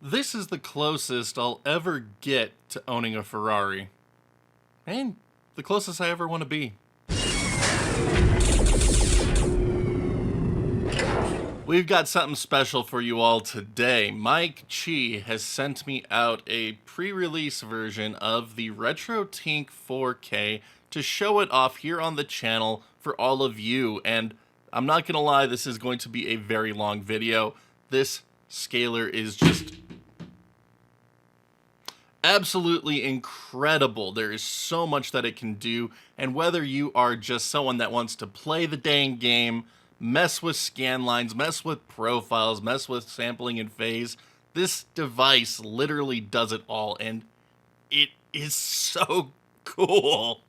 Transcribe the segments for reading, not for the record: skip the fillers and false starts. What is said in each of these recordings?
This is the closest I'll ever get to owning a Ferrari. And the closest I ever want to be. We've got something special for you all today. Mike Chi has sent me out a pre-release version of the RetroTink 4K to show it off here on the channel for all of you. And I'm not gonna lie, this is going to be a very long video. This scaler is just absolutely incredible. There is so much that it can do, and whether you are just someone that wants to play the dang game, mess with scan lines, mess with profiles, mess with sampling and phase, this device literally does it all, and it is so cool.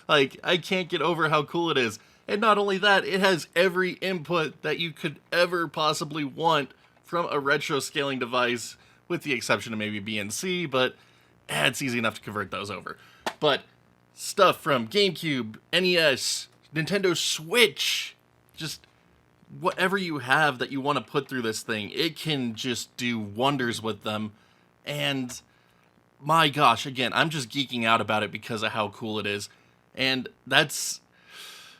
Like, I can't get over how cool it is. And not only that, it has every input that you could ever possibly want from a retro scaling device, with the exception of maybe BNC, but it's easy enough to convert those over. But stuff from GameCube, NES, Nintendo Switch, just whatever you have that you want to put through this thing, it can just do wonders with them. And my gosh, again, I'm just geeking out about it because of how cool it is. And that's,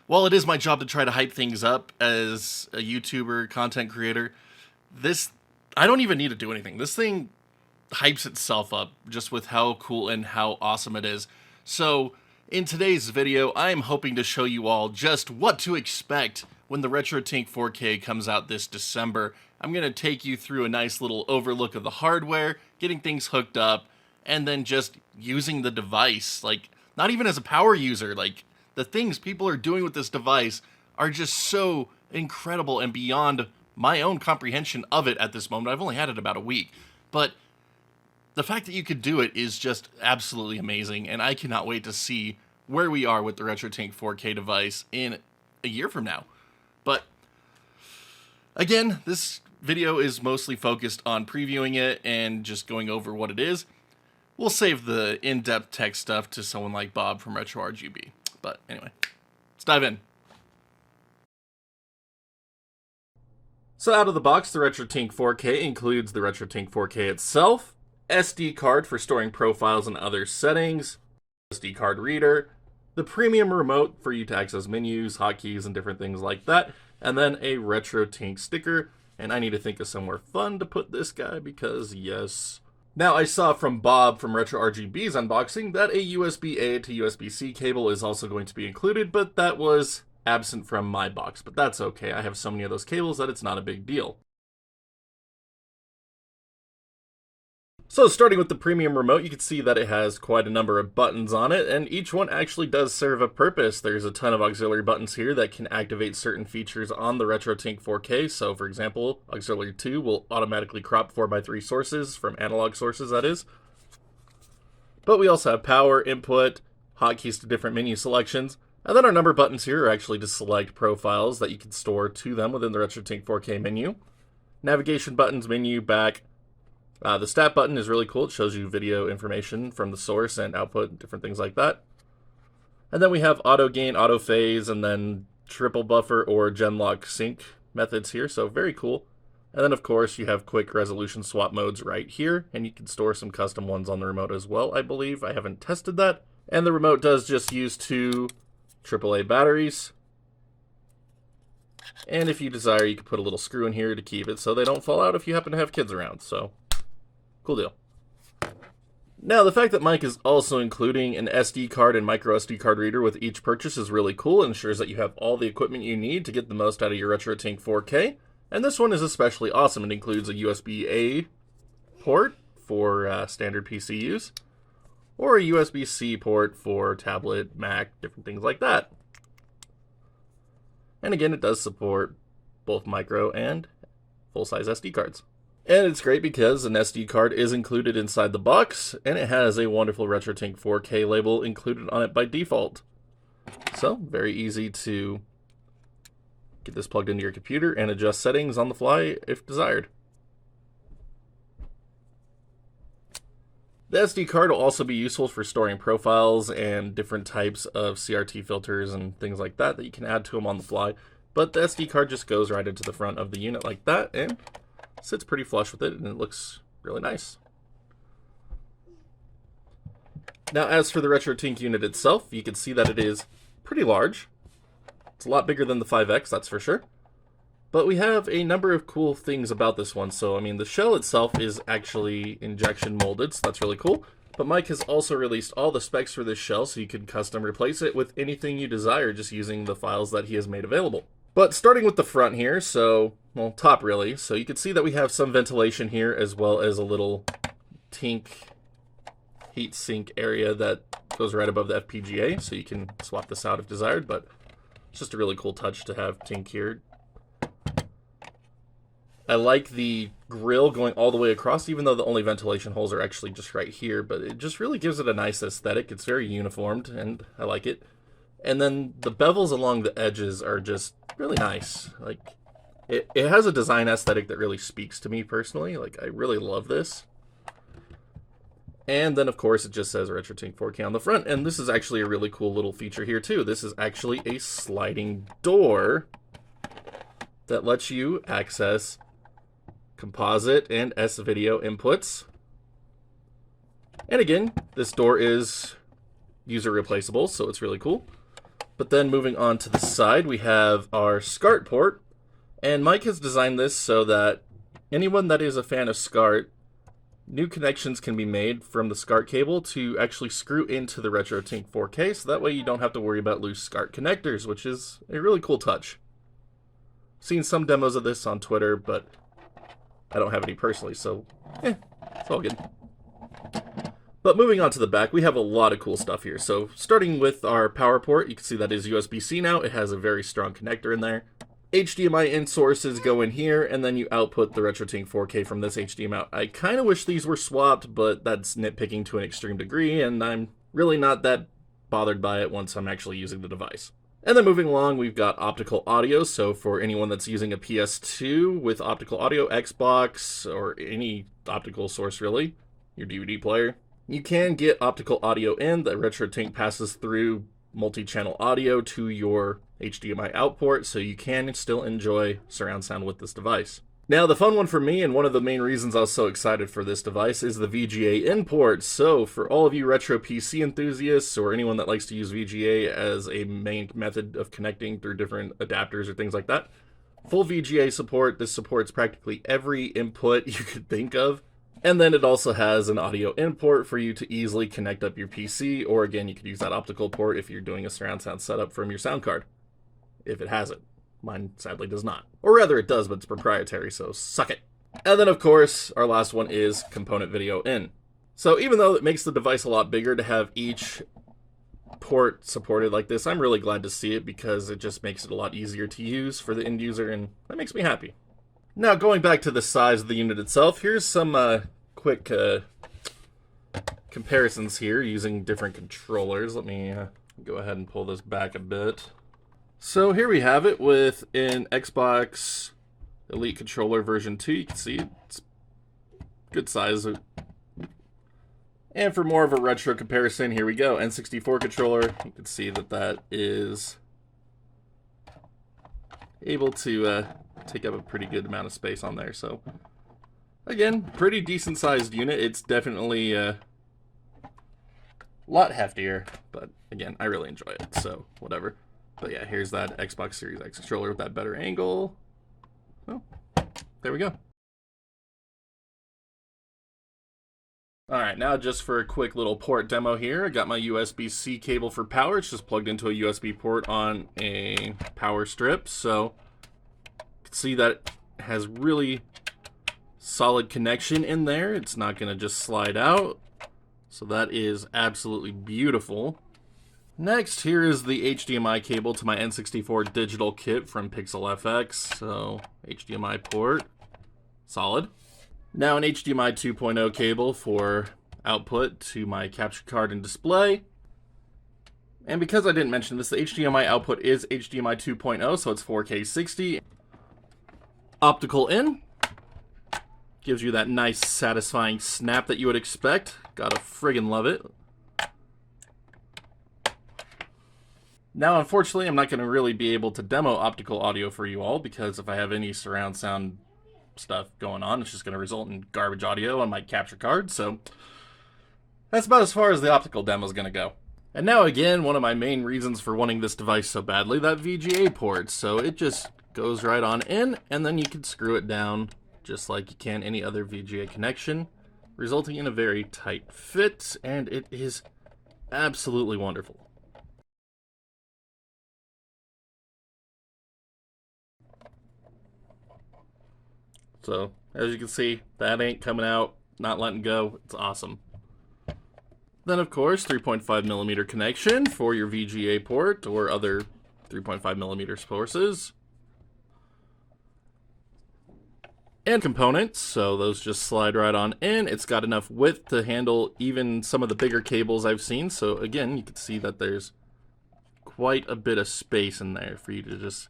while it is my job to try to hype things up as a YouTuber, content creator, I don't even need to do anything. This thing hypes itself up just with how cool and how awesome it is. So in today's video, I'm hoping to show you all just what to expect when the RetroTink 4K comes out this December. I'm going to take you through a nice little overlook of the hardware, getting things hooked up, and then just using the device. Like, not even as a power user, like, the things people are doing with this device are just so incredible and beyond my own comprehension of it at this moment. I've only had it about a week, but the fact that you could do it is just absolutely amazing, and I cannot wait to see where we are with the RetroTink 4K device in a year from now. But again, this video is mostly focused on previewing it and just going over what it is. We'll save the in-depth tech stuff to someone like Bob from RetroRGB. But anyway, let's dive in. So out of the box, the RetroTink 4K includes the RetroTink 4K itself, SD card for storing profiles and other settings, SD card reader, the premium remote for you to access menus, hotkeys, and different things like that, and then a RetroTink sticker. And I need to think of somewhere fun to put this guy because, yes. Now, I saw from Bob from RetroRGB's unboxing that a USB-A to USB-C cable is also going to be included, but that was absent from my box. But that's okay, I have so many of those cables that it's not a big deal. So starting with the premium remote, you can see that it has quite a number of buttons on it, and each one actually does serve a purpose. There's a ton of auxiliary buttons here that can activate certain features on the RetroTink 4K. So for example, auxiliary 2 will automatically crop 4:3 sources, from analog sources that is. But we also have power, input, hotkeys to different menu selections, and then our number buttons here are actually to select profiles that you can store to them within the RetroTink 4K menu. Navigation buttons, menu, back. The stat button is really cool. It shows you video information from the source and output, different things like that. And then we have auto gain, auto phase, and then triple buffer or genlock sync methods here. So very cool. And then of course you have quick resolution swap modes right here, and you can store some custom ones on the remote as well, I believe. I haven't tested that. And the remote does just use two AAA batteries. And if you desire, you can put a little screw in here to keep it so they don't fall out if you happen to have kids around. So cool deal. Now, the fact that Mike is also including an SD card and micro SD card reader with each purchase is really cool. It ensures that you have all the equipment you need to get the most out of your RetroTink 4K. And this one is especially awesome. It includes a USB-A port for standard PC use, or a USB-C port for tablet, Mac, different things like that. And again, it does support both micro and full-size SD cards. And it's great because an SD card is included inside the box, and it has a wonderful RetroTink 4K label included on it by default. So, very easy to get this plugged into your computer and adjust settings on the fly if desired. The SD card will also be useful for storing profiles and different types of CRT filters and things like that that you can add to them on the fly. But the SD card just goes right into the front of the unit like that and sits pretty flush with it, and it looks really nice. Now, as for the RetroTink unit itself, you can see that it is pretty large. It's a lot bigger than the 5X, that's for sure. But we have a number of cool things about this one. So, I mean, the shell itself is actually injection molded, so that's really cool. But Mike has also released all the specs for this shell, so you can custom replace it with anything you desire just using the files that he has made available. But starting with the front here, so, well, top really. So you can see that we have some ventilation here, as well as a little Tink heat sink area that goes right above the FPGA, so you can swap this out if desired, but it's just a really cool touch to have Tink here. I like the grill going all the way across, even though the only ventilation holes are actually just right here, but it just really gives it a nice aesthetic. It's very uniformed, and I like it. And then the bevels along the edges are just really nice. Like, it has a design aesthetic that really speaks to me personally. Like, I really love this. And then, of course, it just says RetroTink 4K on the front. And this is actually a really cool little feature here, too. This is actually a sliding door that lets you access composite and S-video inputs. And again, this door is user replaceable, so it's really cool. But then moving on to the side, we have our SCART port. And Mike has designed this so that anyone that is a fan of SCART, new connections can be made from the SCART cable to actually screw into the RetroTink 4K, so that way you don't have to worry about loose SCART connectors, which is a really cool touch. I've seen some demos of this on Twitter, but I don't have any personally, so it's all good. But moving on to the back, we have a lot of cool stuff here. So starting with our power port, you can see that is USB-C now. It has a very strong connector in there. HDMI in sources go in here, and then you output the RetroTink 4K from this HDMI out. I kind of wish these were swapped, but that's nitpicking to an extreme degree, and I'm really not that bothered by it once I'm actually using the device. And then moving along, we've got optical audio. So for anyone that's using a PS2 with optical audio, Xbox, or any optical source really, your DVD player, you can get optical audio in. The RetroTink passes through multi-channel audio to your HDMI out port, so you can still enjoy surround sound with this device. Now, the fun one for me, and one of the main reasons I was so excited for this device, is the VGA in port. So for all of you retro PC enthusiasts, or anyone that likes to use VGA as a main method of connecting through different adapters or things like that, full VGA support. This supports practically every input you could think of. And then it also has an audio in port for you to easily connect up your PC, or again, you could use that optical port if you're doing a surround sound setup from your sound card, if it has it. Mine sadly does not. Or rather it does, but it's proprietary, so suck it. And then of course, our last one is component video in. So even though it makes the device a lot bigger to have each port supported like this, I'm really glad to see it because it just makes it a lot easier to use for the end user, and that makes me happy. Now going back to the size of the unit itself, here's some quick comparisons here using different controllers. Let me go ahead and pull this back a bit. So here we have it with an Xbox Elite controller version 2. You can see it's good size. And for more of a retro comparison, here we go. N64 controller. You can see that that is able to take up a pretty good amount of space on there. So again, pretty decent sized unit. It's definitely a lot heftier, but again, I really enjoy it, so whatever. But yeah, here's that Xbox Series X controller with that better angle. Oh, there we go. Alright, now just for a quick little port demo here, I got my USB-C cable for power. It's just plugged into a USB port on a power strip. So you can see that it has really solid connection in there. It's not going to just slide out. So that is absolutely beautiful. Next, here is the HDMI cable to my N64 digital kit from PixelFX. So, HDMI port, solid. Now an HDMI 2.0 cable for output to my capture card and display. And because I didn't mention this, the HDMI output is HDMI 2.0, so it's 4K 60. Optical in. Gives you that nice, satisfying snap that you would expect. Gotta friggin' love it. Now, unfortunately, I'm not going to really be able to demo optical audio for you all, because if I have any surround sound stuff going on. It's just going to result in garbage audio on my capture card, so that's about as far as the optical demo is going to go. And now again, one of my main reasons for wanting this device so badly, that VGA port. So it just goes right on in, and then you can screw it down just like you can any other VGA connection, resulting in a very tight fit, and it is absolutely wonderful. So, as you can see, that ain't coming out, not letting go. It's awesome. Then, of course, 3.5mm connection for your VGA port or other 3.5mm sources. And components, so those just slide right on in. It's got enough width to handle even some of the bigger cables I've seen. So, again, you can see that there's quite a bit of space in there for you to just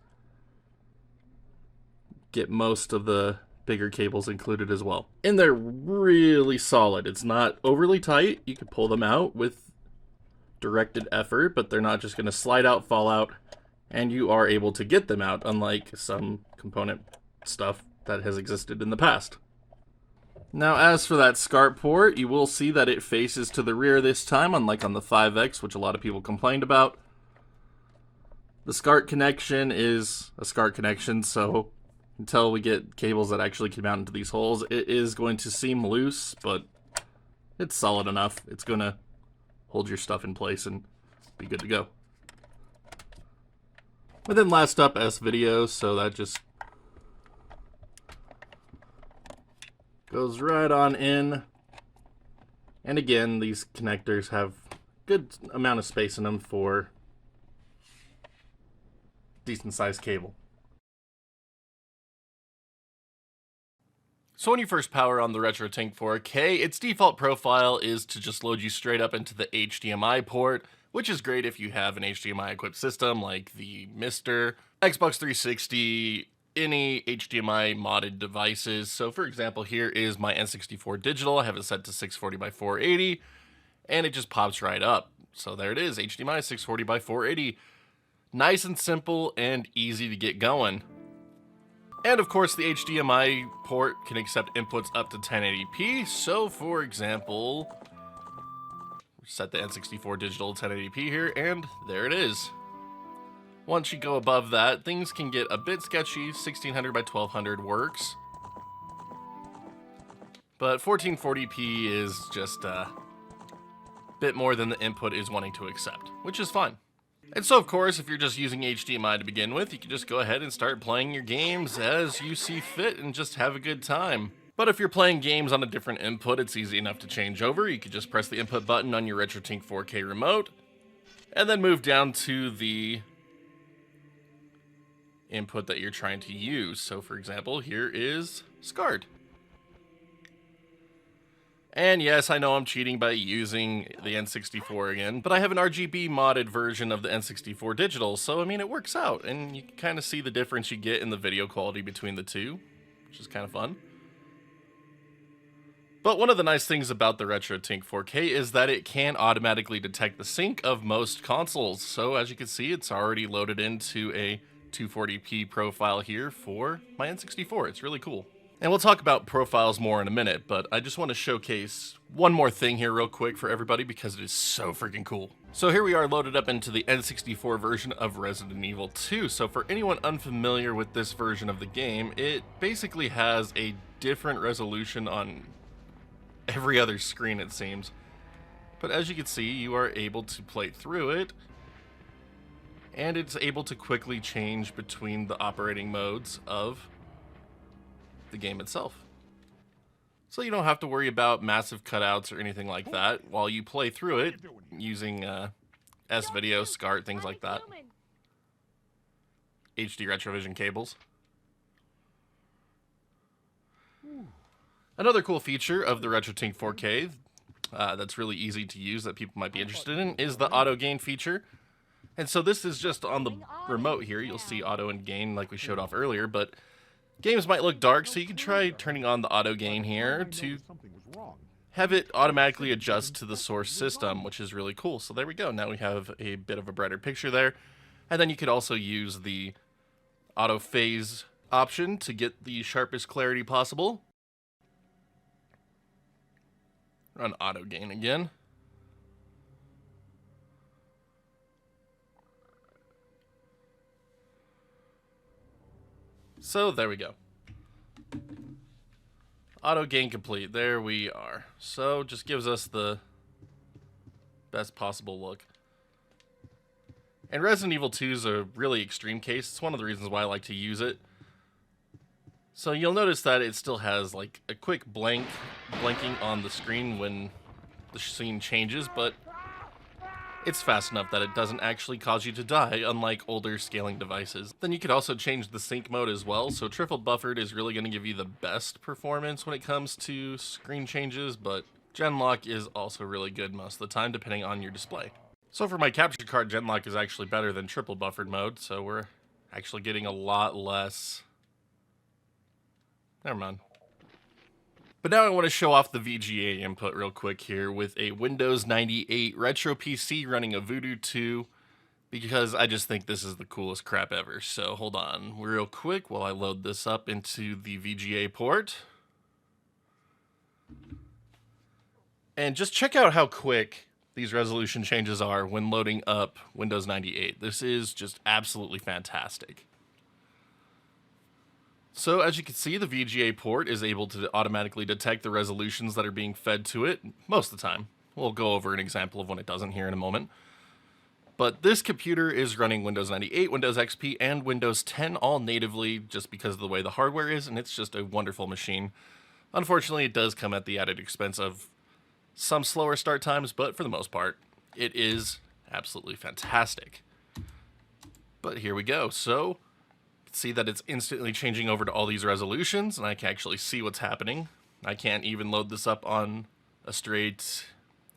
get most of the bigger cables included as well. And they're really solid. It's not overly tight. You can pull them out with directed effort, but they're not just going to slide out, fall out, and you are able to get them out, unlike some component stuff that has existed in the past. Now, as for that SCART port, you will see that it faces to the rear this time, unlike on the 5X, which a lot of people complained about. The SCART connection is a SCART connection, so until we get cables that actually come out into these holes, it is going to seem loose, but it's solid enough. It's going to hold your stuff in place and be good to go. And then last up, S-Video, so that just goes right on in. And again, these connectors have good amount of space in them for decent sized cable. So when you first power on the RetroTink 4K, its default profile is to just load you straight up into the HDMI port, which is great if you have an HDMI equipped system like the Mister, Xbox 360, any HDMI modded devices. So for example, here is my N64 digital. I have it set to 640 by 480, and it just pops right up. So there it is, HDMI 640 by 480. Nice and simple and easy to get going. And of course, the HDMI port can accept inputs up to 1080p. So for example, set the N64 digital 1080p here, and there it is. Once you go above that, things can get a bit sketchy. 1600 by 1200 works. But 1440p is just a bit more than the input is wanting to accept, which is fine. And so, of course, if you're just using HDMI to begin with, you can just go ahead and start playing your games as you see fit and just have a good time. But if you're playing games on a different input, it's easy enough to change over. You could just press the input button on your RetroTink 4K remote, and then move down to the input that you're trying to use. So, for example, here is SCART. And yes, I know I'm cheating by using the N64 again, but I have an RGB modded version of the N64 digital, so I mean, it works out, and you can kind of see the difference you get in the video quality between the two, which is kind of fun. But one of the nice things about the RetroTink 4K is that it can automatically detect the sync of most consoles, so as you can see, it's already loaded into a 240p profile here for my N64. It's really cool. And we'll talk about profiles more in a minute, but I just want to showcase one more thing here real quick for everybody because it is so freaking cool. So here we are loaded up into the N64 version of Resident Evil 2. So for anyone unfamiliar with this version of the game, it basically has a different resolution on every other screen, it seems. But as you can see, you are able to play through it, and it's able to quickly change between the operating modes of the game itself. So you don't have to worry about massive cutouts or anything like that while you play through it using S-Video, SCART, things like that. HD Retrovision cables. Another cool feature of the RetroTink 4K that's really easy to use that people might be interested in is the auto gain feature. And so this is just on the remote here. You'll see auto and gain like we showed off earlier, but games might look dark, so you can try turning on the auto gain here to have it automatically adjust to the source system, which is really cool. So there we go. Now we have a bit of a brighter picture there. And then you could also use the auto phase option to get the sharpest clarity possible. Run auto gain again. So there we go. Auto gain complete. There we are. So just gives us the best possible look. And Resident Evil 2 is a really extreme case. It's one of the reasons why I like to use it. So you'll notice that it still has like a quick blinking on the screen when the scene changes, but it's fast enough that it doesn't actually cause you to die, unlike older scaling devices. Then you could also change the sync mode as well, so triple buffered is really going to give you the best performance when it comes to screen changes, but Genlock is also really good most of the time, depending on your display. So for my capture card, Genlock is actually better than triple buffered mode, so we're actually getting a lot less. Never mind. But now I want to show off the VGA input real quick here with a Windows 98 Retro PC running a Voodoo 2, because I just think this is the coolest crap ever. So hold on real quick while I load this up into the VGA port. And just check out how quick these resolution changes are when loading up Windows 98. This is just absolutely fantastic. So as you can see, the VGA port is able to automatically detect the resolutions that are being fed to it most of the time. We'll go over an example of when it doesn't here in a moment. But this computer is running Windows 98, Windows XP, and Windows 10 all natively just because of the way the hardware is, and it's just a wonderful machine. Unfortunately, it does come at the added expense of some slower start times, but for the most part, it is absolutely fantastic. But here we go. So see that it's instantly changing over to all these resolutions, and I can actually see what's happening. I can't even load this up on a straight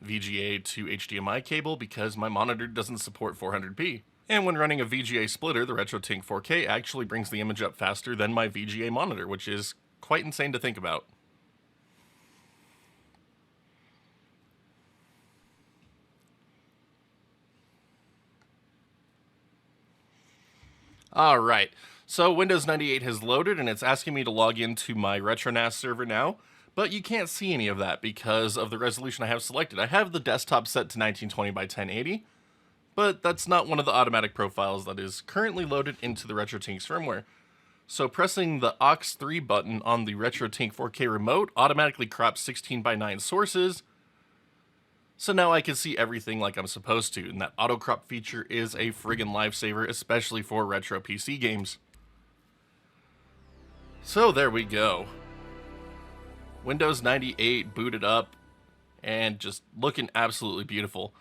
VGA to HDMI cable because my monitor doesn't support 400p. And when running a VGA splitter, the RetroTink 4K actually brings the image up faster than my VGA monitor, which is quite insane to think about. Alright, so Windows 98 has loaded and it's asking me to log into my RetroNAS server now, but you can't see any of that because of the resolution I have selected. I have the desktop set to 1920 by 1080, but that's not one of the automatic profiles that is currently loaded into the RetroTink's firmware. So pressing the aux3 button on the RetroTink 4K remote automatically crops 16 by 9 sources. So now I can see everything like I'm supposed to, and that auto crop feature is a friggin' lifesaver, especially for retro PC games. So there we go. Windows 98 booted up and just looking absolutely beautiful.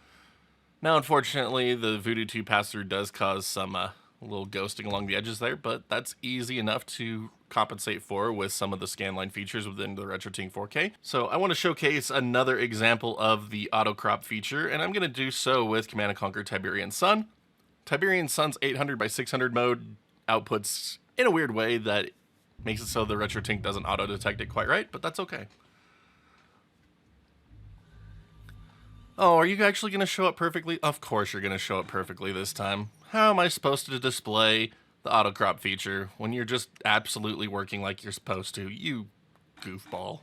Now unfortunately the Voodoo 2 pass-through does cause some little ghosting along the edges there, but that's easy enough to compensate for with some of the scanline features within the RetroTink 4K. So I want to showcase another example of the auto crop feature, and I'm going to do so with Command & Conquer Tiberian Sun. Tiberian Sun's 800 by 600 mode outputs in a weird way that makes it so the RetroTink doesn't auto detect it quite right, but that's okay. Oh, are you actually going to show up perfectly? Of course you're going to show up perfectly this time. How am I supposed to display the auto crop feature when you're just absolutely working like you're supposed to, you goofball?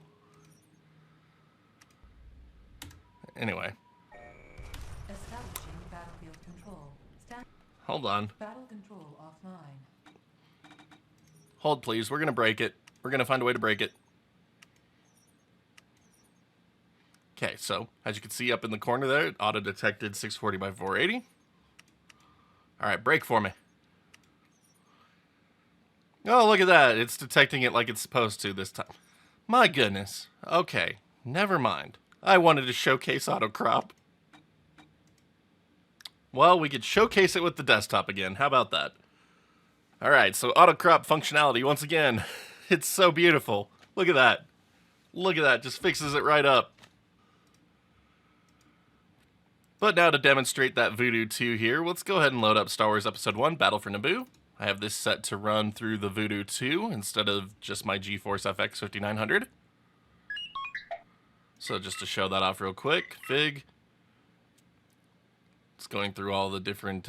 Anyway. Establishing battlefield control. Hold on. Battle control offline. Hold please, we're gonna break it. We're gonna find a way to break it. Okay, so as you can see up in the corner there, it auto-detected 640 by 480. Alright, break for me. Oh, look at that. It's detecting it like it's supposed to this time. My goodness. Okay, never mind. I wanted to showcase auto crop. Well, we could showcase it with the desktop again. How about that? Alright, so auto crop functionality once again. It's so beautiful. Look at that. Look at that. Just fixes it right up. But now to demonstrate that Voodoo 2 here, let's go ahead and load up Star Wars Episode 1, Battle for Naboo. I have this set to run through the Voodoo 2 instead of just my GeForce FX 5900. So just to show that off real quick, Fig. It's going through all the different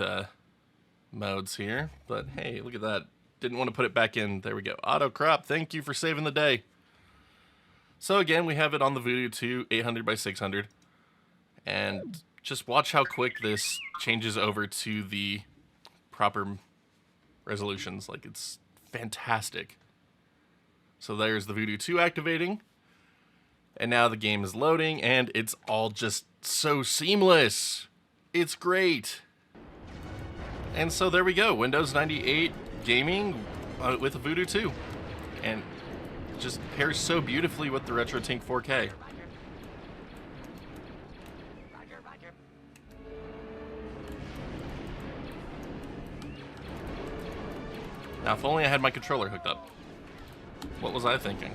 modes here. But hey, look at that didn't want to put it back in. There we go. Auto crop. Thank you for saving the day. So again, we have it on the Voodoo 2 800 by 600. And just watch how quick this changes over to the proper resolutions. Like, it's fantastic. So there's the Voodoo 2 activating. And now the game is loading, and it's all just so seamless. It's great. And so there we go. Windows 98 gaming with a Voodoo 2. And just pairs so beautifully with the RetroTink 4K. Now, if only I had my controller hooked up. What was I thinking?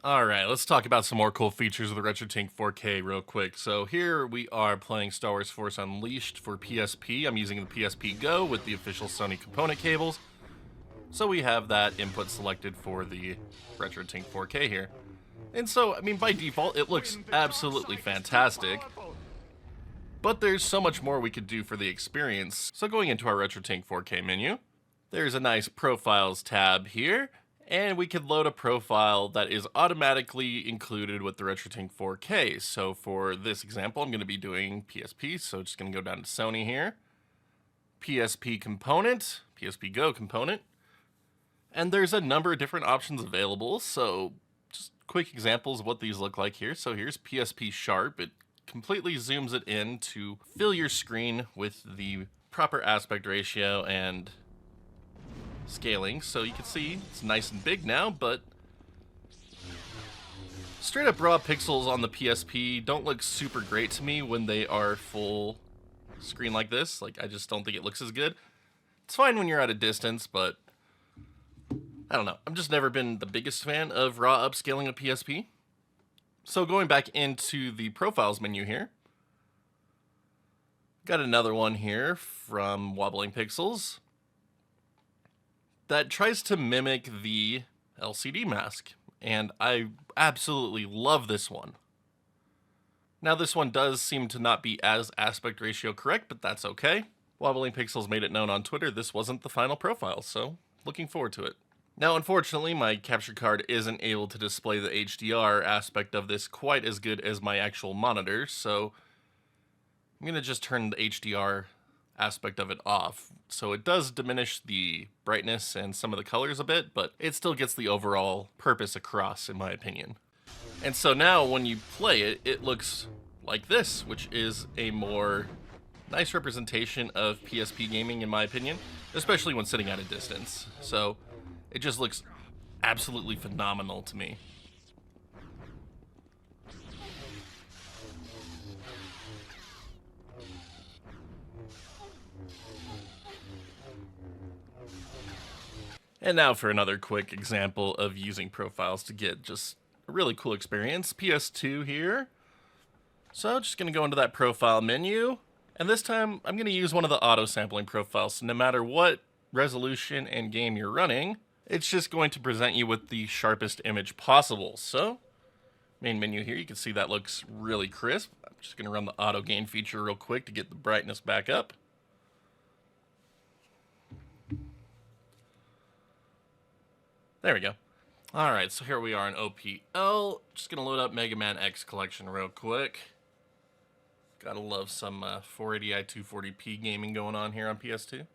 Alright, let's talk about some more cool features of the RetroTink 4K real quick. So here we are playing Star Wars Force Unleashed for PSP. I'm using the PSP Go with the official Sony component cables. So we have that input selected for the RetroTink 4K here. And so, I mean, by default, it looks absolutely fantastic. But there's so much more we could do for the experience. So going into our RetroTink 4K menu, there's a nice Profiles tab here. And we could load a profile that is automatically included with the RetroTink 4K. So for this example, I'm going to be doing PSP. So just going to go down to Sony here. PSP component, PSP Go component. And there's a number of different options available. So just quick examples of what these look like here. So here's PSP Sharp. It completely zooms it in to fill your screen with the proper aspect ratio and scaling, so you can see it's nice and big now, but straight up raw pixels on the PSP don't look super great to me when they are full screen like this. Like, I just don't think it looks as good. It's fine when you're at a distance, but I don't know. I've just never been the biggest fan of raw upscaling a PSP. So going back into the profiles menu here, got another one here from Wobbling Pixels that tries to mimic the LCD mask, and I absolutely love this one. Now, this one does seem to not be as aspect ratio correct, but that's okay. Wobbling Pixels made it known on Twitter this wasn't the final profile, so looking forward to it. Now, unfortunately, my capture card isn't able to display the HDR aspect of this quite as good as my actual monitor, so I'm going to just turn the HDR aspect of it off. So it does diminish the brightness and some of the colors a bit, but it still gets the overall purpose across, in my opinion. And so now when you play it, it looks like this, which is a more nice representation of PSP gaming, in my opinion, especially when sitting at a distance. So it just looks absolutely phenomenal to me. And now for another quick example of using profiles to get just a really cool experience. PS2 here. So just going to go into that profile menu. And this time I'm going to use one of the auto sampling profiles. So no matter what resolution and game you're running, it's just going to present you with the sharpest image possible. So main menu here, you can see that looks really crisp. I'm just going to run the auto gain feature real quick to get the brightness back up. There we go. Alright, so here we are in OPL. Just going to load up Mega Man X Collection real quick. Gotta love some 480i 240p gaming going on here on PS2.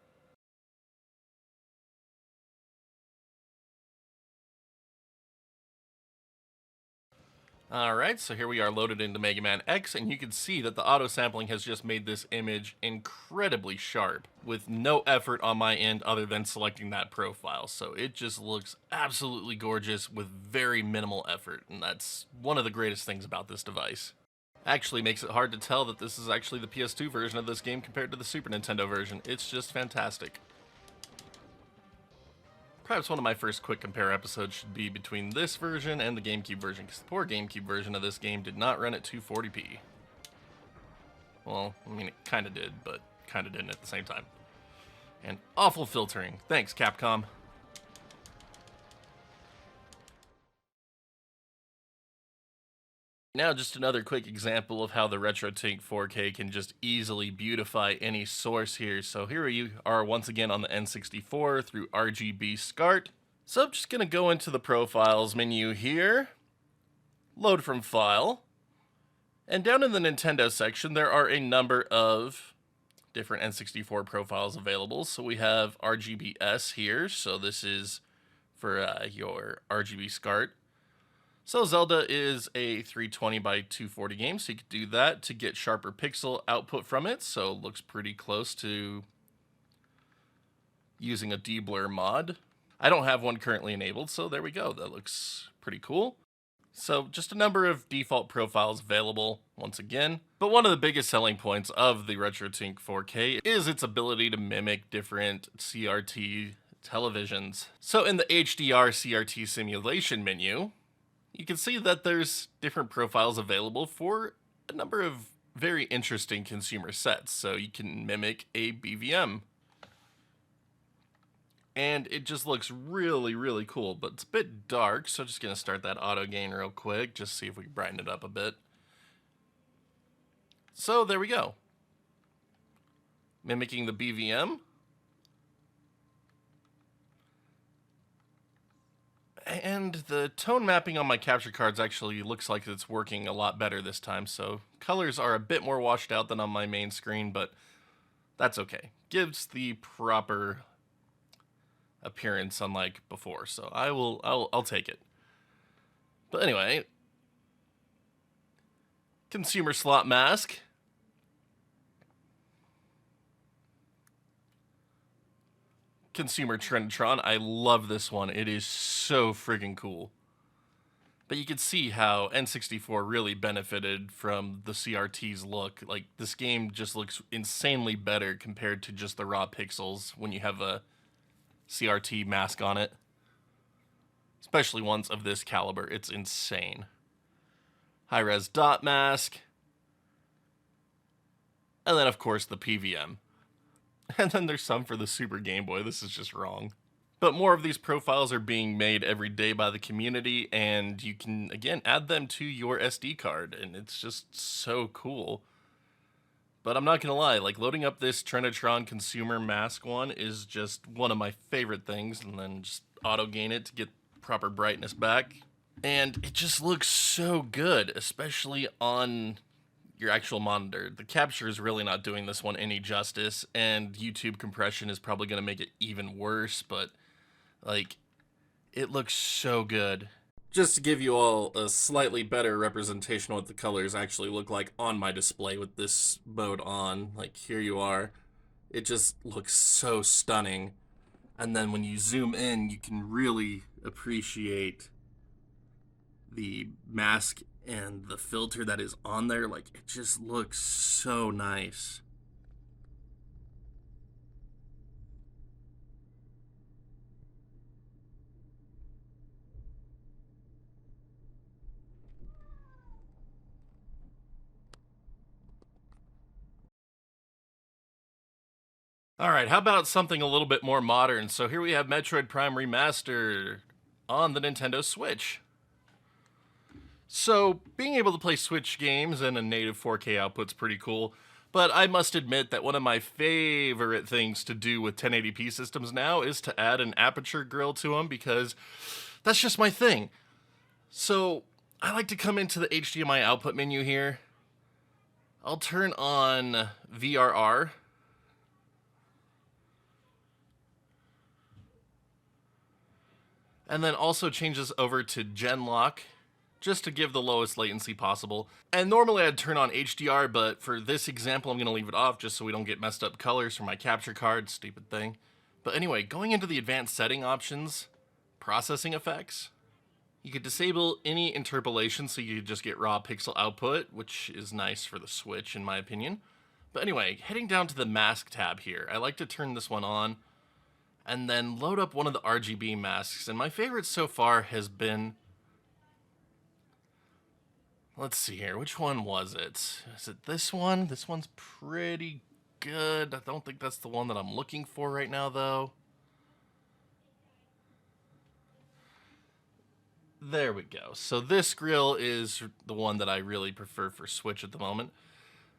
Alright, so here we are loaded into Mega Man X, and you can see that the auto sampling has just made this image incredibly sharp, with no effort on my end other than selecting that profile. So it just looks absolutely gorgeous with very minimal effort, and that's one of the greatest things about this device. Actually makes it hard to tell that this is actually the PS2 version of this game compared to the Super Nintendo version. It's just fantastic. Perhaps one of my first quick compare episodes should be between this version and the GameCube version, because the poor GameCube version of this game did not run at 240p. Well, I mean, it kind of did, but kind of didn't at the same time. And awful filtering. Thanks, Capcom. Now, just another quick example of how the RetroTink 4K can just easily beautify any source here. So here you are once again on the N64 through RGB SCART. So I'm just going to go into the Profiles menu here, load from File, and down in the Nintendo section there are a number of different N64 profiles available. So we have RGBS here, so this is for your RGB SCART. So Zelda is a 320 by 240 game, so you could do that to get sharper pixel output from it, so it looks pretty close to using a deblur mod. I don't have one currently enabled, so there we go. That looks pretty cool. So just a number of default profiles available once again. But one of the biggest selling points of the RetroTink 4K is its ability to mimic different CRT televisions. So in the HDR CRT simulation menu, you can see that there's different profiles available for a number of very interesting consumer sets. So you can mimic a BVM. And it just looks really, really cool, but it's a bit dark, so I'm just going to start that auto gain real quick, just see if we can brighten it up a bit. So there we go. Mimicking the BVM. And the tone mapping on my capture cards actually looks like it's working a lot better this time, so colors are a bit more washed out than on my main screen, but that's okay. Gives the proper appearance unlike before, so I'll take it. But anyway, consumer slot mask. Consumer Trendtron. I love this one. It is so friggin' cool. But you can see how N64 really benefited from the CRT's look. Like, this game just looks insanely better compared to just the raw pixels when you have a CRT mask on it. Especially ones of this caliber. It's insane. High-res dot mask. And then, of course, the PVM. And then there's some for the Super Game Boy. This is just wrong. But more of these profiles are being made every day by the community, and you can, again, add them to your SD card, and it's just so cool. But I'm not gonna lie, like, loading up this Trinitron consumer mask one is just one of my favorite things, and then just auto gain it to get proper brightness back. And it just looks so good, especially on your actual monitor. The capture is really not doing this one any justice, and YouTube compression is probably going to make it even worse, but, like, it looks so good. Just to give you all a slightly better representation of what the colors actually look like on my display with this mode on, like, here you are. It just looks so stunning. And then when you zoom in, you can really appreciate the mask and the filter that is on there. Like, it just looks so nice. All right, how about something a little bit more modern? So here we have Metroid Prime Remastered on the Nintendo Switch. So, being able to play Switch games in a native 4K output's pretty cool, but I must admit that one of my favorite things to do with 1080p systems now is to add an aperture grill to them, because that's just my thing. So, I like to come into the HDMI output menu here. I'll turn on VRR. And then also change this over to Genlock, just to give the lowest latency possible. And normally I'd turn on HDR, but for this example I'm going to leave it off just so we don't get messed up colors from my capture card, stupid thing. But anyway, going into the advanced setting options, processing effects, you could disable any interpolation so you just get raw pixel output, which is nice for the Switch in my opinion. But anyway, heading down to the mask tab here, I like to turn this one on and then load up one of the RGB masks. And my favorite so far has been, let's see here, which one was it? Is it this one? This one's pretty good. I don't think that's the one that I'm looking for right now, though. There we go. So this grill is the one that I really prefer for Switch at the moment.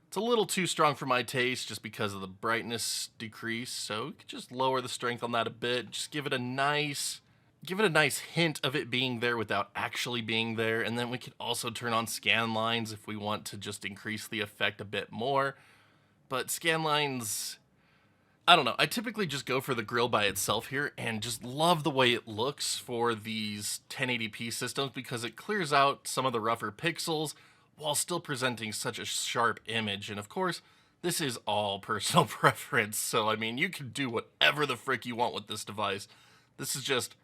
It's a little too strong for my taste just because of the brightness decrease, so we could just lower the strength on that a bit, just give it a nice hint of it being there without actually being there, and then we could also turn on scan lines if we want to just increase the effect a bit more. But scan lines, I don't know, I typically just go for the grill by itself here and just love the way it looks for these 1080p systems because it clears out some of the rougher pixels while still presenting such a sharp image. And of course, this is all personal preference, so I mean, you can do whatever the frick you want with this device. This is just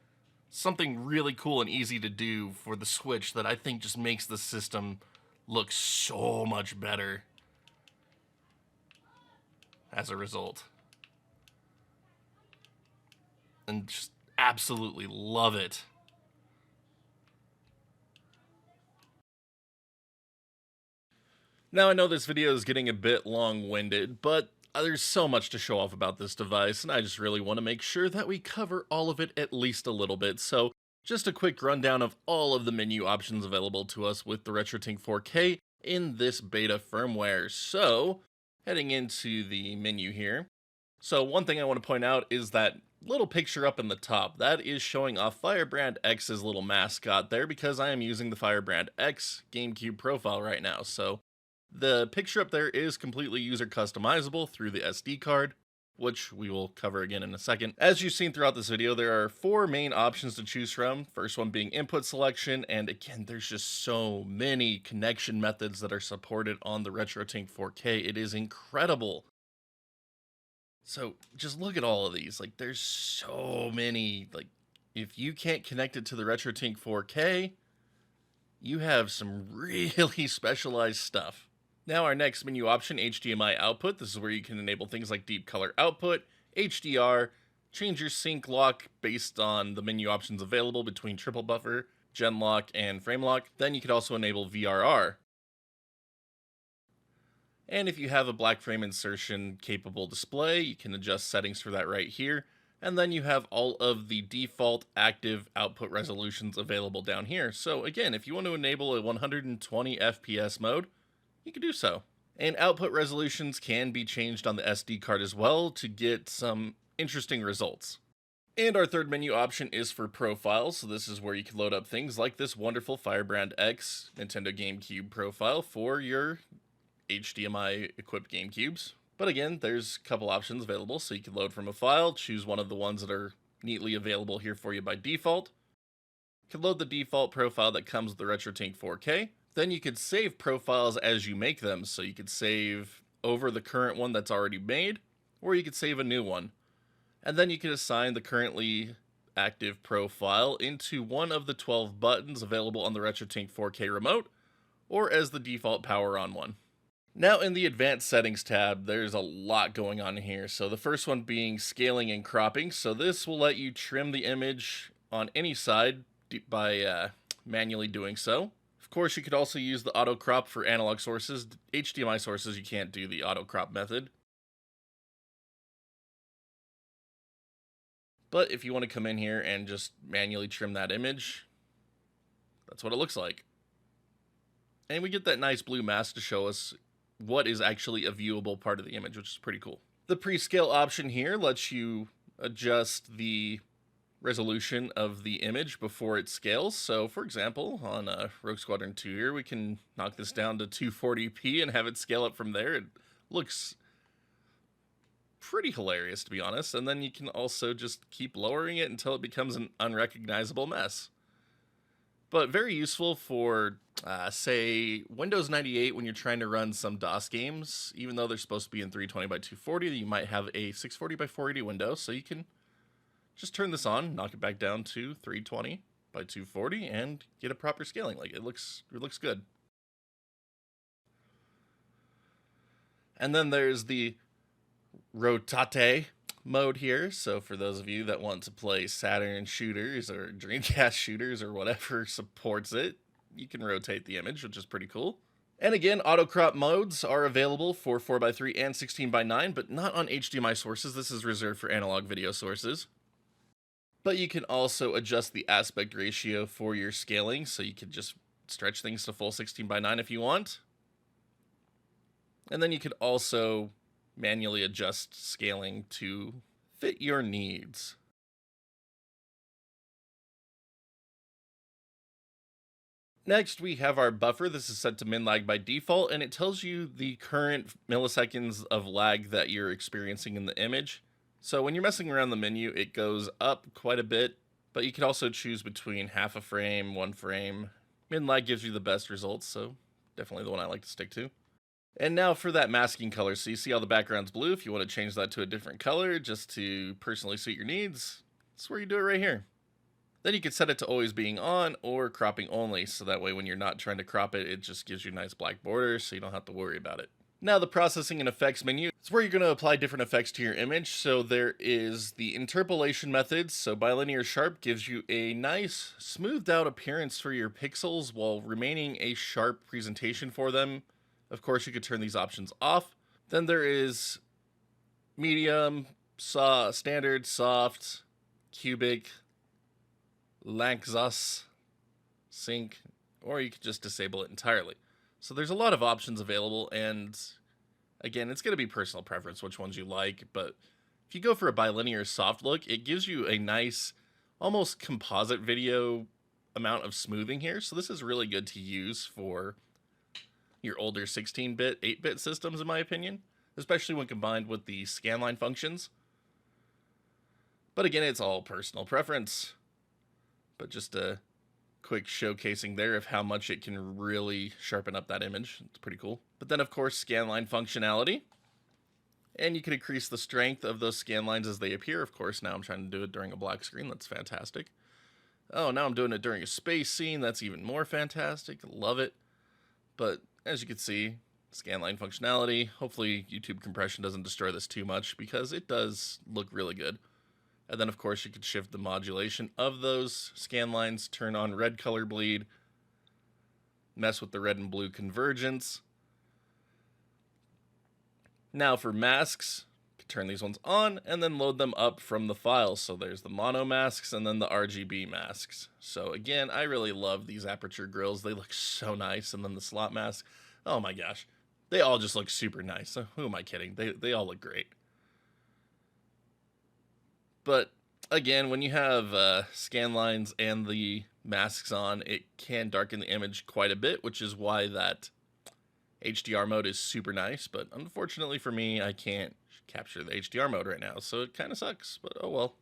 something really cool and easy to do for the Switch that I think just makes the system look so much better as a result. And just absolutely love it. Now I know this video is getting a bit long-winded, but there's so much to show off about this device, and I just really want to make sure that we cover all of it at least a little bit. So just a quick rundown of all of the menu options available to us with the RetroTink 4K in this beta firmware. So heading into the menu here. So one thing I want to point out is that little picture up in the top. That is showing off Firebrand X's little mascot there because I am using the Firebrand X GameCube profile right now. So the picture up there is completely user customizable through the SD card, which we will cover again in a second. As you've seen throughout this video, there are 4 main options to choose from. First one being input selection, and again, there's just so many connection methods that are supported on the RetroTink 4K. It is incredible. So just look at all of these. Like, there's so many. Like, if you can't connect it to the RetroTink 4K, you have some really specialized stuff. Now our next menu option, HDMI output. This is where you can enable things like deep color output, HDR, change your sync lock based on the menu options available between triple buffer, gen lock, and frame lock. Then you could also enable VRR. And if you have a black frame insertion capable display, you can adjust settings for that right here. And then you have all of the default active output resolutions available down here. So again, if you want to enable a 120 FPS mode, you can do so. And output resolutions can be changed on the SD card as well to get some interesting results. And our third menu option is for profiles. So this is where you can load up things like this wonderful Firebrand X Nintendo GameCube profile for your HDMI equipped GameCubes. But again, there's a couple options available, so you can load from a file, choose one of the ones that are neatly available here for you by default. You can load the default profile that comes with the RetroTink 4K. Then you could save profiles as you make them, so you could save over the current one that's already made, or you could save a new one. And then you could assign the currently active profile into one of the 12 buttons available on the RetroTink 4K remote, or as the default power on one. Now in the advanced settings tab, there's a lot going on here. So the first one being scaling and cropping. So this will let you trim the image on any side by manually doing so. Of course, you could also use the auto crop for analog sources. HDMI sources, you can't do the auto crop method. But if you want to come in here and just manually trim that image, that's what it looks like. And we get that nice blue mask to show us what is actually a viewable part of the image, which is pretty cool. The prescale option here lets you adjust the resolution of the image before it scales. So for example, on Rogue Squadron 2 here, we can knock this down to 240p and have it scale up from there. It looks pretty hilarious, to be honest. And then you can also just keep lowering it until it becomes an unrecognizable mess. But very useful for, say, Windows 98 when you're trying to run some DOS games. Even though they're supposed to be in 320 by 240, you might have a 640 by 480 window, so you can just turn this on, knock it back down to 320 by 240, and get a proper scaling. Like, it looks good. And then there's the rotate mode here. So for those of you that want to play Saturn shooters or Dreamcast shooters or whatever supports it, you can rotate the image, which is pretty cool. And again, auto crop modes are available for 4x3 and 16:9, but not on HDMI sources. This is reserved for analog video sources. But you can also adjust the aspect ratio for your scaling, so you can just stretch things to full 16:9 if you want. And then you could also manually adjust scaling to fit your needs. Next, we have our buffer. This is set to min lag by default, and it tells you the current milliseconds of lag that you're experiencing in the image. So when you're messing around the menu, it goes up quite a bit, but you can also choose between half a frame, 1 frame. Min lag gives you the best results, so definitely the one I like to stick to. And now for that masking color. So you see how the background's blue. If you want to change that to a different color just to personally suit your needs, that's where you do it right here. Then you can set it to always being on or cropping only, so that way when you're not trying to crop it, it just gives you nice black borders, so you don't have to worry about it. Now the processing and effects menu is where you're going to apply different effects to your image. So there is the interpolation methods. So bilinear sharp gives you a nice smoothed out appearance for your pixels while remaining a sharp presentation for them. Of course, you could turn these options off. Then there is medium, standard, soft, cubic, Lanczos, sync, or you could just disable it entirely. So there's a lot of options available, and again, it's going to be personal preference which ones you like, but if you go for a bilinear soft look, it gives you a nice, almost composite video amount of smoothing here, so this is really good to use for your older 16-bit, 8-bit systems, in my opinion, especially when combined with the scanline functions. But again, it's all personal preference. But just a quick showcasing there of how much it can really sharpen up that image. It's pretty cool. But then, of course, scanline functionality. And you can increase the strength of those scanlines as they appear. Of course, now I'm trying to do it during a black screen. That's fantastic. Oh, now I'm doing it during a space scene. That's even more fantastic. Love it. But as you can see, scanline functionality. Hopefully YouTube compression doesn't destroy this too much, because it does look really good. And then, of course, you could shift the modulation of those scan lines, turn on red color bleed, mess with the red and blue convergence. Now for masks, you can turn these ones on and then load them up from the file. So there's the mono masks and then the RGB masks. So again, I really love these aperture grills. They look so nice. And then the slot mask, oh my gosh, they all just look super nice. So who am I kidding? They all look great. But again, when you have scan lines and the masks on, it can darken the image quite a bit, which is why that HDR mode is super nice. But unfortunately for me, I can't capture the HDR mode right now, so it kind of sucks, but oh well.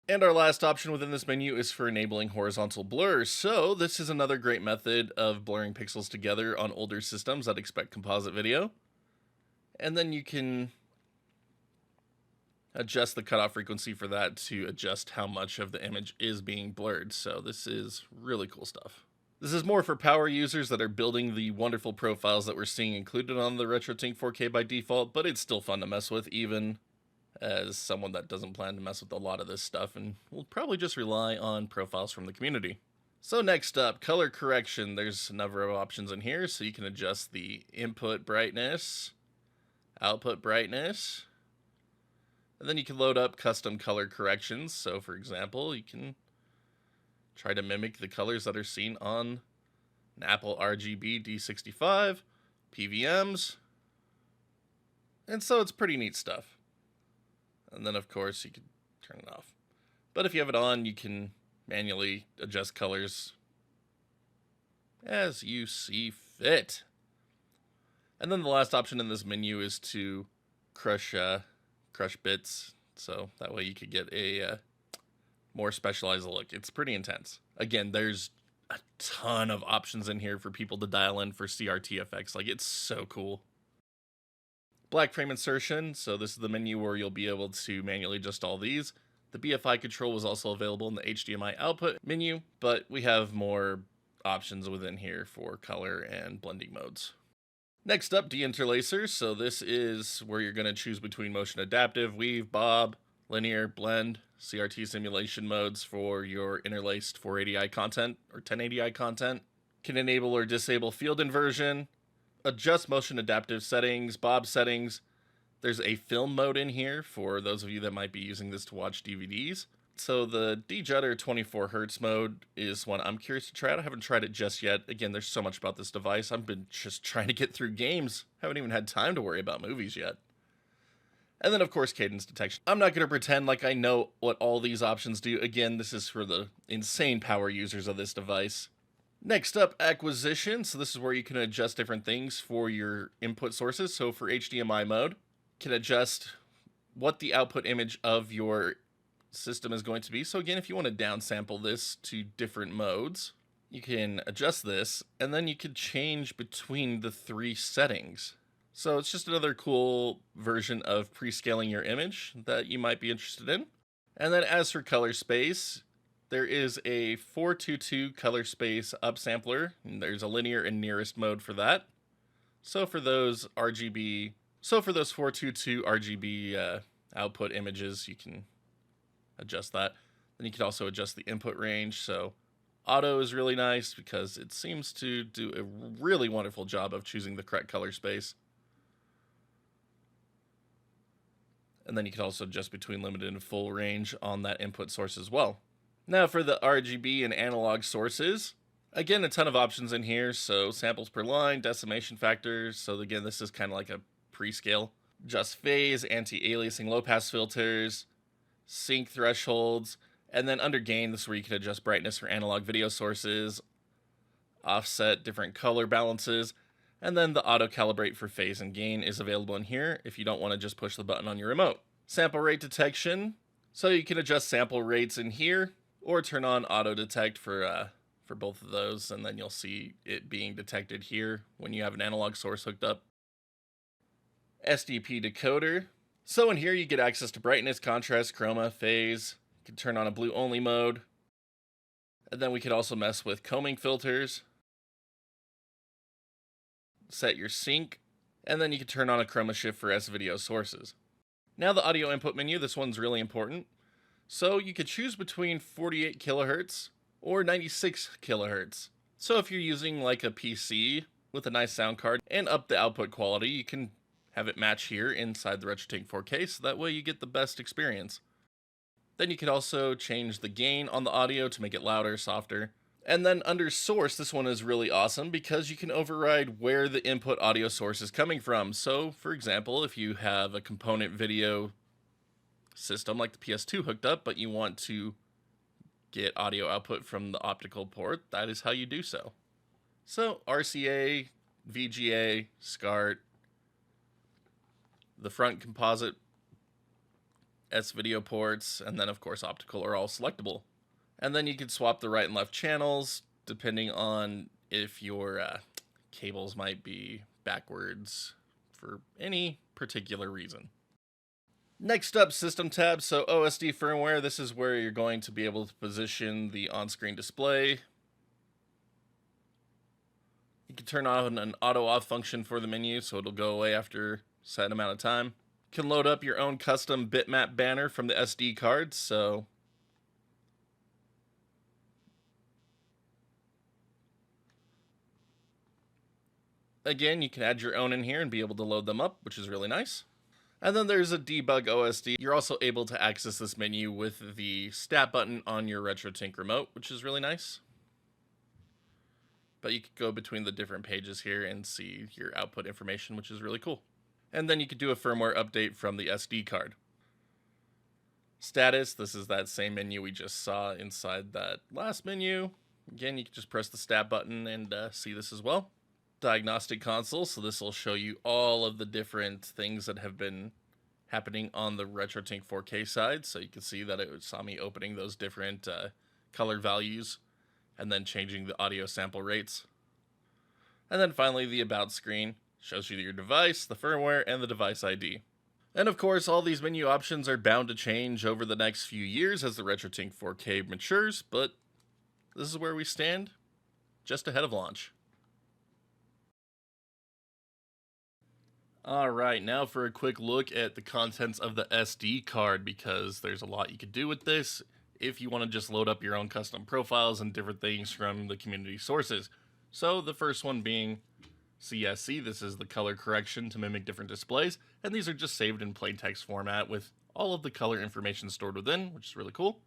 And our last option within this menu is for enabling horizontal blur. So this is another great method of blurring pixels together on older systems that expect composite video. And then you can adjust the cutoff frequency for that to adjust how much of the image is being blurred. So this is really cool stuff. This is more for power users that are building the wonderful profiles that we're seeing included on the RetroTink 4K by default, but it's still fun to mess with, even as someone that doesn't plan to mess with a lot of this stuff and will probably just rely on profiles from the community. So next up, color correction. There's a number of options in here, so you can adjust the input brightness, output brightness, and then you can load up custom color corrections. So for example, you can try to mimic the colors that are seen on an Apple RGB D65, PVMs, and so it's pretty neat stuff. And then of course you can turn it off. But if you have it on, you can manually adjust colors as you see fit. And then the last option in this menu is to crush bits, so that way you could get a more specialized look. It's pretty intense. Again, there's a ton of options in here for people to dial in for CRT effects. Like, it's so cool. Black frame insertion. So this is the menu where you'll be able to manually adjust all these. The BFI control was also available in the HDMI output menu, but we have more options within here for color and blending modes. Next up, deinterlacers. So this is where you're going to choose between motion adaptive, weave, bob, linear, blend, CRT simulation modes for your interlaced 480i content or 1080i content. Can enable or disable field inversion, adjust motion adaptive settings, bob settings. There's a film mode in here for those of you that might be using this to watch DVDs. So the de-judder 24 hertz mode is one I'm curious to try out. I haven't tried it just yet. Again, there's so much about this device. I've been just trying to get through games. Haven't even had time to worry about movies yet. And then, of course, cadence detection. I'm not going to pretend like I know what all these options do. Again, this is for the insane power users of this device. Next up, acquisition. So this is where you can adjust different things for your input sources. So for HDMI mode, you can adjust what the output image of your system is going to be. So again, if you want to downsample this to different modes, you can adjust this, and then you can change between the 3 settings. So it's just another cool version of pre-scaling your image that you might be interested in. And then as for color space, there is a 422 color space upsampler. And there's a linear and nearest mode for that. So for those 422 RGB output images, you can adjust that. Then you can also adjust the input range. So auto is really nice because it seems to do a really wonderful job of choosing the correct color space. And then you can also adjust between limited and full range on that input source as well. Now for the RGB and analog sources, again, a ton of options in here. So samples per line, decimation factors. So again, this is kind of like a pre-scale. Adjust phase, anti-aliasing low pass filters, sync thresholds, and then under gain, this is where you can adjust brightness for analog video sources, offset different color balances, and then the auto calibrate for phase and gain is available in here if you don't want to just push the button on your remote. Sample rate detection, so you can adjust sample rates in here or turn on auto detect for both of those, and then you'll see it being detected here when you have an analog source hooked up. SDP decoder. So in here you get access to brightness, contrast, chroma, phase. You can turn on a blue only mode. And then we could also mess with combing filters. Set your sync. And then you can turn on a chroma shift for S-video sources. Now the audio input menu, this one's really important. So you could choose between 48 kilohertz or 96 kilohertz. So if you're using like a PC with a nice sound card and up the output quality, you can have it match here inside the RetroTink 4K, so that way you get the best experience. Then you can also change the gain on the audio to make it louder, softer. And then under source, this one is really awesome because you can override where the input audio source is coming from. So for example, if you have a component video system like the PS2 hooked up, but you want to get audio output from the optical port, that is how you do so. So RCA, VGA, SCART, the front composite S-video ports, and then of course optical are all selectable. And then you can swap the right and left channels depending on if your cables might be backwards for any particular reason. Next up, System tab. So OSD firmware, this is where you're going to be able to position the on-screen display. You can turn on an auto-off function for the menu, so it'll go away after a set amount of time. You can load up your own custom bitmap banner from the SD card, so again, you can add your own in here and be able to load them up, which is really nice. And then there's a debug OSD. You're also able to access this menu with the stat button on your RetroTink remote, which is really nice. But you could go between the different pages here and see your output information, which is really cool. And then you could do a firmware update from the SD card. Status, this is that same menu we just saw inside that last menu. Again, you can just press the stat button and see this as well. Diagnostic console, so this will show you all of the different things that have been happening on the RetroTink 4K side. So you can see that it saw me opening those different color values and then changing the audio sample rates. And then finally the about screen shows you your device, the firmware, and the device ID. And of course, all these menu options are bound to change over the next few years as the RetroTink 4K matures, but this is where we stand, just ahead of launch. Alright, now for a quick look at the contents of the SD card, because there's a lot you could do with this if you want to just load up your own custom profiles and different things from the community sources. So the first one being CSC, this is the color correction to mimic different displays, and these are just saved in plain text format with all of the color information stored within, which is really cool.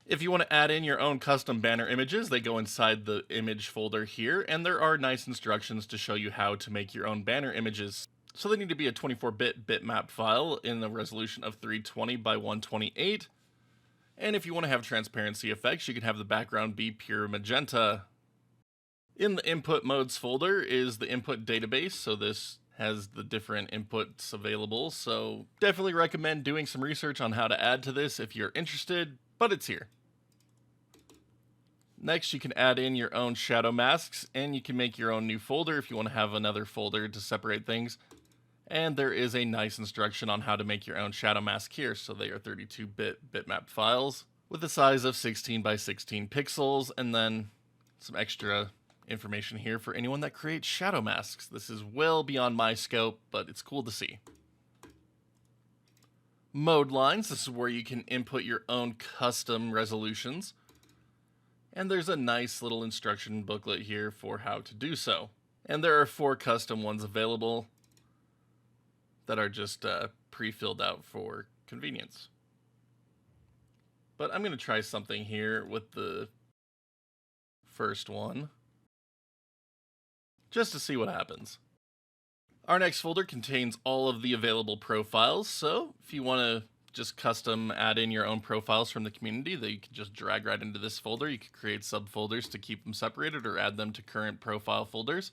If you want to add in your own custom banner images, they go inside the image folder here, and there are nice instructions to show you how to make your own banner images. So they need to be a 24-bit bitmap file in the resolution of 320 by 128. And if you want to have transparency effects, you can have the background be pure magenta. In the input modes folder is the input database, so this has the different inputs available. So definitely recommend doing some research on how to add to this if you're interested, but it's here. Next, you can add in your own shadow masks, and you can make your own new folder if you want to have another folder to separate things. And there is a nice instruction on how to make your own shadow mask here. So they are 32-bit bitmap files with a size of 16 by 16 pixels, and then some extra information here for anyone that creates shadow masks. This is well beyond my scope, but it's cool to see. Mode lines, this is where you can input your own custom resolutions. And there's a nice little instruction booklet here for how to do so. And there are 4 custom ones available that are just pre-filled out for convenience. But I'm going to try something here with the first one, just to see what happens. Our next folder contains all of the available profiles, so if you want to just custom add in your own profiles from the community that you can just drag right into this folder, you can create subfolders to keep them separated or add them to current profile folders.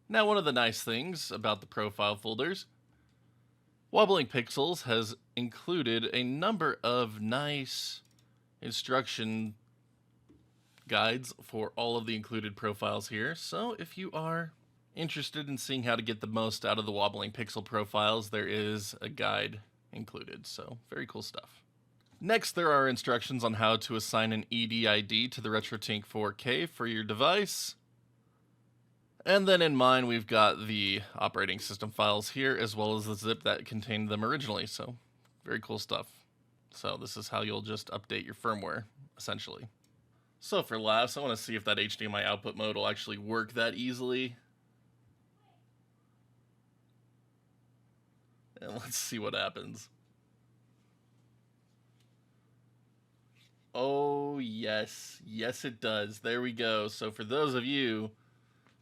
Now, one of the nice things about the profile folders, Wobbling Pixels has included a number of nice instruction guides for all of the included profiles here. So if you are interested in seeing how to get the most out of the Wobbling Pixel profiles, there is a guide included. So very cool stuff. Next, there are instructions on how to assign an EDID to the RetroTink 4K for your device. And then in mine, we've got the operating system files here, as well as the zip that contained them originally. So very cool stuff. So this is how you'll just update your firmware, essentially. So for laughs, I want to see if that HDMI output mode will actually work that easily. And let's see what happens. Oh, yes. Yes, it does. There we go. So for those of you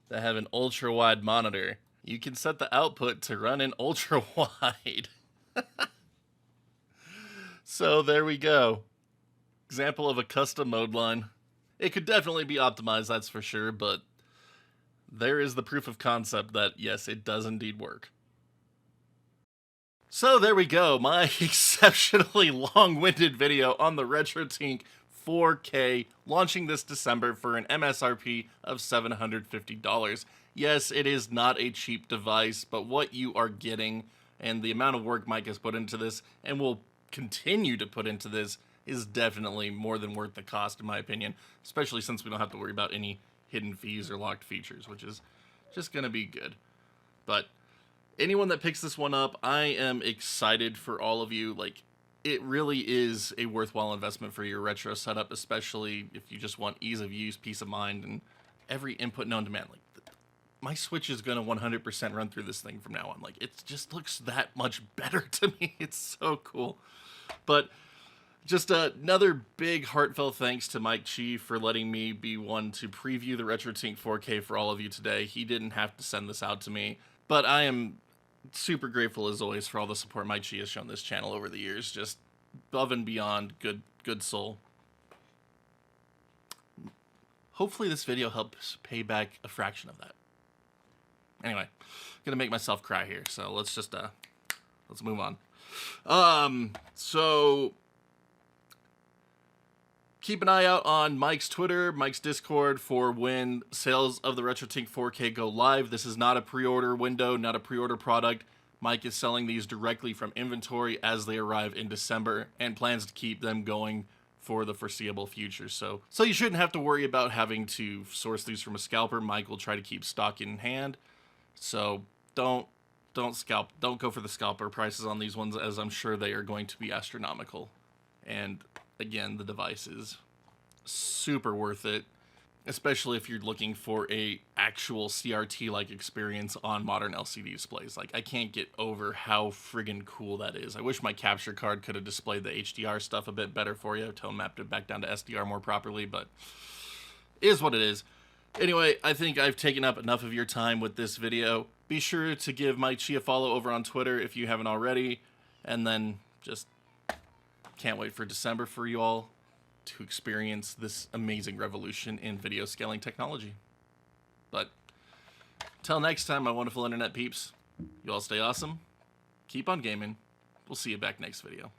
that have an ultra-wide monitor, you can set the output to run in ultra-wide. So there we go. Example of a custom mode line. It could definitely be optimized, that's for sure, but there is the proof of concept that, yes, it does indeed work. So there we go, my exceptionally long-winded video on the RetroTink 4K, launching this December for an MSRP of $750. Yes, it is not a cheap device, but what you are getting and the amount of work Mike has put into this and will continue to put into this is definitely more than worth the cost, in my opinion, especially since we don't have to worry about any hidden fees or locked features, which is just going to be good. But anyone that picks this one up, I am excited for all of you. Like, it really is a worthwhile investment for your retro setup, especially if you just want ease of use, peace of mind, and every input known to man. Like, my Switch is going to 100% run through this thing from now on. Like, it just looks that much better to me. It's so cool. But just another big heartfelt thanks to Mike Chi for letting me be one to preview the RetroTink 4K for all of you today. He didn't have to send this out to me, but I am super grateful as always for all the support Mike Chi has shown this channel over the years. Just above and beyond good soul. Hopefully this video helps pay back a fraction of that. Anyway, I'm gonna make myself cry here, so let's move on. So keep an eye out on Mike's Twitter, Mike's Discord for when sales of the RetroTink 4K go live. This is not a pre-order window, not a pre-order product. Mike is selling these directly from inventory as they arrive in December and plans to keep them going for the foreseeable future. So you shouldn't have to worry about having to source these from a scalper. Mike will try to keep stock in hand. So don't go for the scalper prices on these ones, as I'm sure they are going to be astronomical. And again, the device is super worth it. especially if you're looking for a actual CRT-like experience on modern LCD displays. Like, I can't get over how friggin' cool that is. I wish my capture card could have displayed the HDR stuff a bit better for you, tone mapped it back down to SDR more properly, but it is what it is. Anyway, I think I've taken up enough of your time with this video. Be sure to give Mike Chi a follow over on Twitter if you haven't already, and then just can't wait for December for you all to experience this amazing revolution in video scaling technology. But till next time, my wonderful internet peeps, you all stay awesome, keep on gaming. We'll see you back next video.